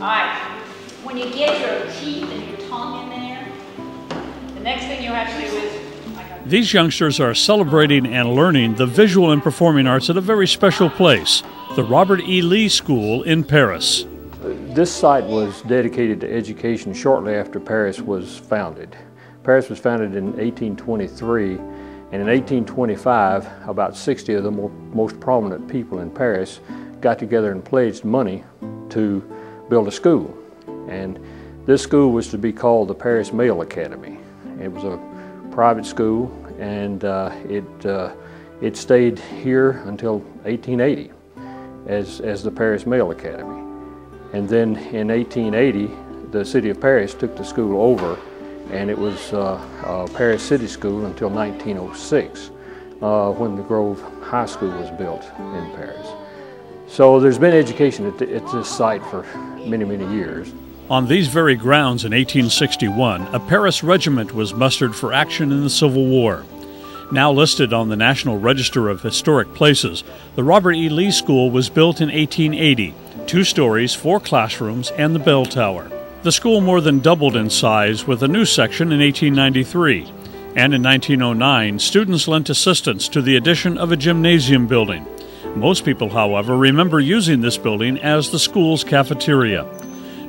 right, when you get your teeth and your tongue in there, the next thing you have to do is... These youngsters are celebrating and learning the visual and performing arts at a very special place, the Robert E. Lee School in Paris. This site was dedicated to education shortly after Paris was founded. Paris was founded in 1823, and in 1825, about 60 of the most prominent people in Paris got together and pledged money to build a school. And this school was to be called the Paris Male Academy. It was a private school, and it stayed here until 1880 as the Paris Male Academy. And then in 1880, the city of Paris took the school over, and it was Paris City School until 1906, when the Grove High School was built in Paris. So there's been education at this site for many, many years. On these very grounds in 1861, a Paris regiment was mustered for action in the Civil War. Now listed on the National Register of Historic Places, the Robert E. Lee School was built in 1880, 2 stories, 4 classrooms, and the bell tower. The school more than doubled in size with a new section in 1893, and in 1909, students lent assistance to the addition of a gymnasium building. Most people, however, remember using this building as the school's cafeteria.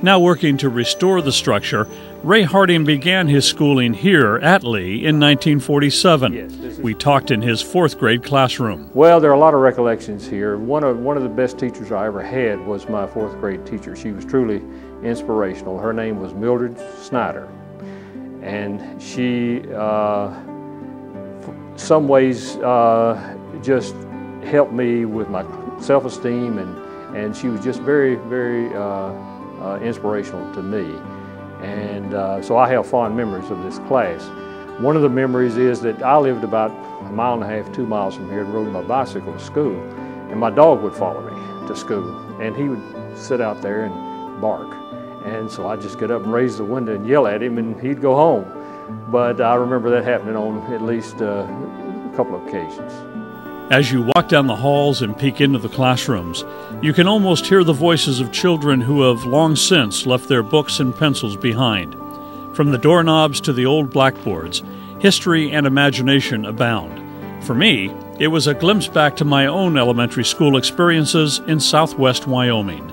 Now working to restore the structure, Ray Harding began his schooling here at Lee in 1947. Yes, we talked in his 4th grade classroom. Well, there are a lot of recollections here. One of the best teachers I ever had was my 4th grade teacher. She was truly inspirational. Her name was Mildred Snyder, and she, some ways, just helped me with my self-esteem, and she was just very, very inspirational to me. And so I have fond memories of this class. One of the memories is that I lived about 1.5 miles, 2 miles from here, and rode my bicycle to school, and my dog would follow me to school, and he would sit out there and bark. And so I'd just get up and raise the window and yell at him, and he'd go home. But I remember that happening on at least a couple of occasions. As you walk down the halls and peek into the classrooms, you can almost hear the voices of children who have long since left their books and pencils behind. From the doorknobs to the old blackboards, history and imagination abound. For me, it was a glimpse back to my own elementary school experiences in southwest Wyoming.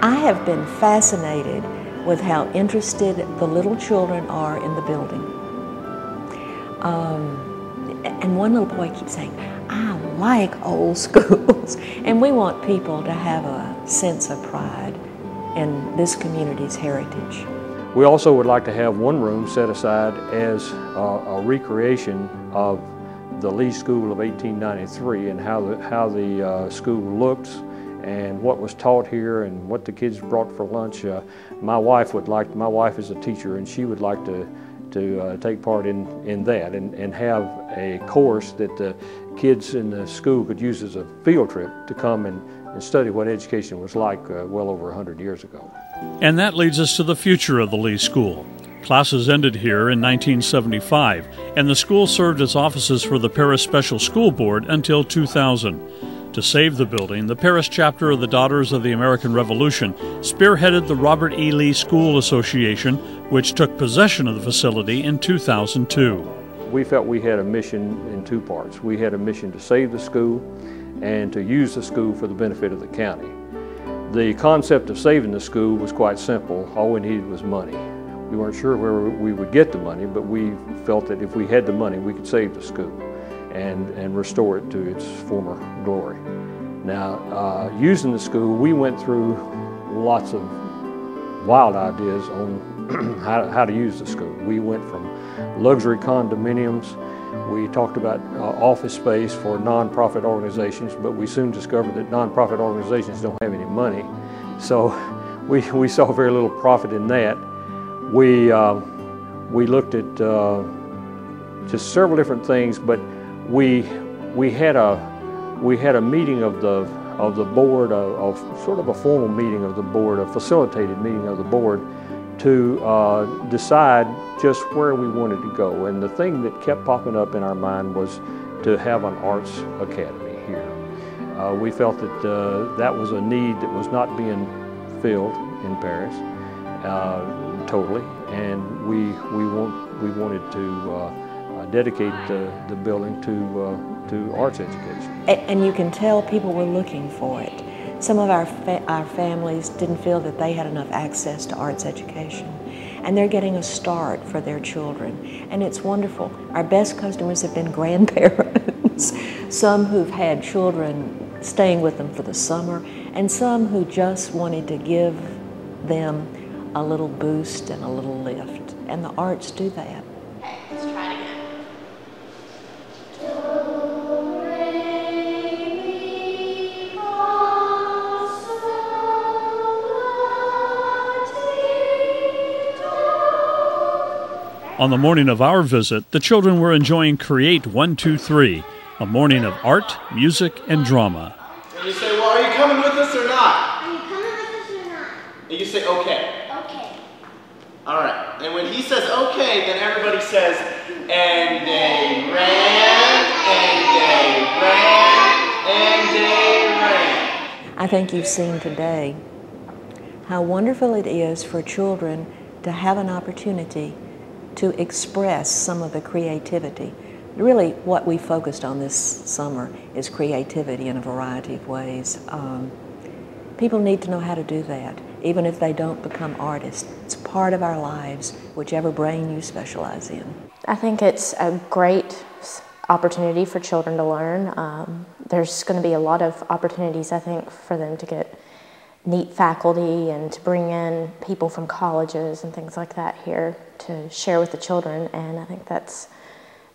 I have been fascinated with how interested the little children are in the building. And one little boy keeps saying, "I like old schools." And we want people to have a sense of pride in this community's heritage. We also would like to have one room set aside as a recreation of the Lee School of 1893 and how the school looks and what was taught here and what the kids brought for lunch. My wife is a teacher, and she would like to take part in that and have a course that the kids in the school could use as a field trip to come and study what education was like well over 100 years ago. And that leads us to the future of the Lee School. Classes ended here in 1975, and the school served as offices for the Paris Special School Board until 2000. To save the building, the Paris chapter of the Daughters of the American Revolution spearheaded the Robert E. Lee School Association, which took possession of the facility in 2002. We felt we had a mission in 2 parts. We had a mission to save the school and to use the school for the benefit of the county. The concept of saving the school was quite simple. All we needed was money. We weren't sure where we would get the money, but we felt that if we had the money, we could save the school and restore it to its former glory. Now, using the school, we went through lots of wild ideas on how to use the school. We went from luxury condominiums. We talked about office space for nonprofit organizations, but we soon discovered that nonprofit organizations don't have any money. So we saw very little profit in that. We looked at just several different things, but we had a meeting of the board, of sort of a formal meeting of the board, a facilitated meeting of the board, to decide just where we wanted to go. And the thing that kept popping up in our mind was to have an arts academy here. We felt that that was a need that was not being filled in Paris, totally, and we wanted to dedicate the building to arts education. And you can tell people were looking for it. Some of our families didn't feel that they had enough access to arts education, and they're getting a start for their children, and it's wonderful. Our best customers have been grandparents, some who've had children staying with them for the summer, and some who just wanted to give them a little boost and a little lift, and the arts do that. Let's try it again. On the morning of our visit, the children were enjoying Create 1, 2, 3, a morning of art, music, and drama. And you say, well, are you coming with us or not? Are you coming with us or not? And you say, okay. Okay. All right. And when he says okay, then everybody says, and they ran, and they ran, and they ran. I think you've seen today how wonderful it is for children to have an opportunity to express some of the creativity. Really, what we focused on this summer is creativity in a variety of ways. People need to know how to do that, even if they don't become artists. It's part of our lives, whichever brain you specialize in. I think it's a great opportunity for children to learn. There's going to be a lot of opportunities, I think, for them to get neat faculty and to bring in people from colleges and things like that here to share with the children, and I think that's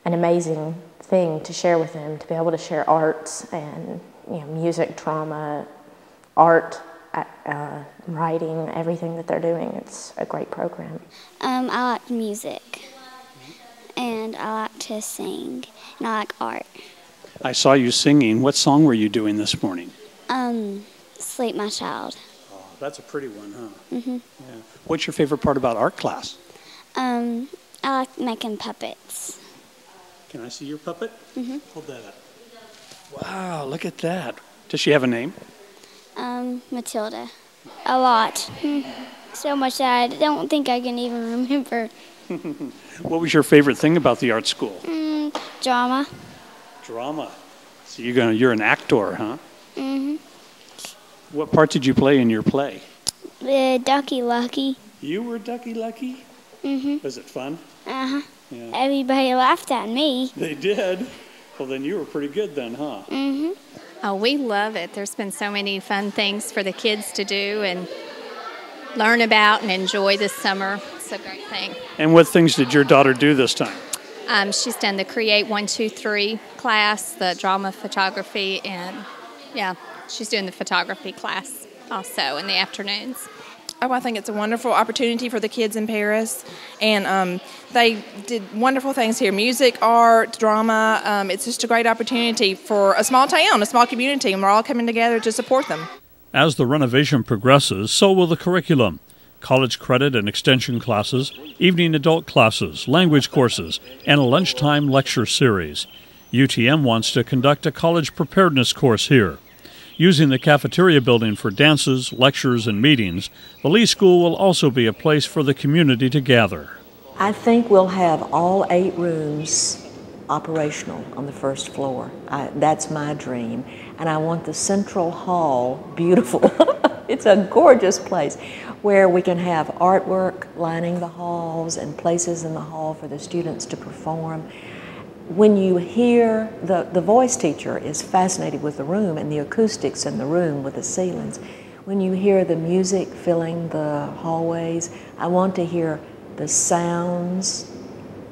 an amazing thing to share with them, to be able to share arts and music, drama, art, writing, everything that they're doing. It's a great program. I like music, and I like to sing, and I like art. I saw you singing. What song were you doing this morning? Sleep My Child. Oh, that's a pretty one, huh? Mm-hmm. Yeah. What's your favorite part about art class? I like making puppets. Can I see your puppet? Mm-hmm. Hold that up. Wow, look at that. Does she have a name? Matilda. A lot. So much that I don't think I can even remember. What was your favorite thing about the art school? Drama. Drama. So you're an actor, huh? Mm-hmm. What part did you play in your play? Ducky Lucky. You were Ducky Lucky? Mm-hmm. Was it fun? Uh-huh. Yeah. Everybody laughed at me. They did? Well, then you were pretty good then, huh? Mm-hmm. Oh, we love it. There's been so many fun things for the kids to do and learn about and enjoy this summer. It's a great thing. And what things did your daughter do this time? She's done the Create 1, 2, 3 class, the drama photography, and she's doing the photography class also in the afternoons. Oh, I think it's a wonderful opportunity for the kids in Paris, and they did wonderful things here, music, art, drama. It's just a great opportunity for a small town, a small community, and we're all coming together to support them. As the renovation progresses, so will the curriculum. College credit and extension classes, evening adult classes, language courses, and a lunchtime lecture series. UTM wants to conduct a college preparedness course here. Using the cafeteria building for dances, lectures, and meetings, the Lee School will also be a place for the community to gather. I think we'll have all 8 rooms operational on the first floor. That's my dream. And I want the central hall beautiful. It's a gorgeous place where we can have artwork lining the halls and places in the hall for the students to perform. When you hear, the voice teacher is fascinated with the room and the acoustics in the room with the ceilings. When you hear the music filling the hallways, I want to hear the sounds,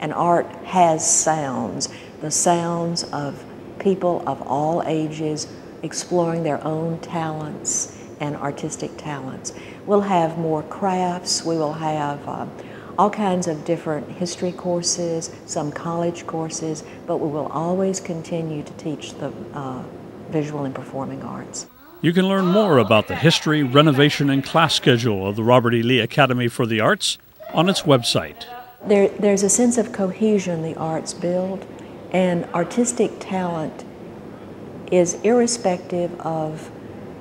and art has sounds, the sounds of people of all ages exploring their own talents and artistic talents. We'll have more crafts, we will have all kinds of different history courses, some college courses, but we will always continue to teach the visual and performing arts. You can learn more about the history, renovation, and class schedule of the Robert E. Lee Academy for the Arts on its website. There's a sense of cohesion the arts build, and artistic talent is irrespective of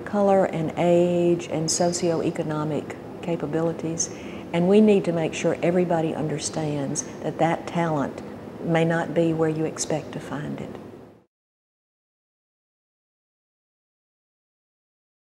color and age and socioeconomic capabilities, and we need to make sure everybody understands that that talent may not be where you expect to find it.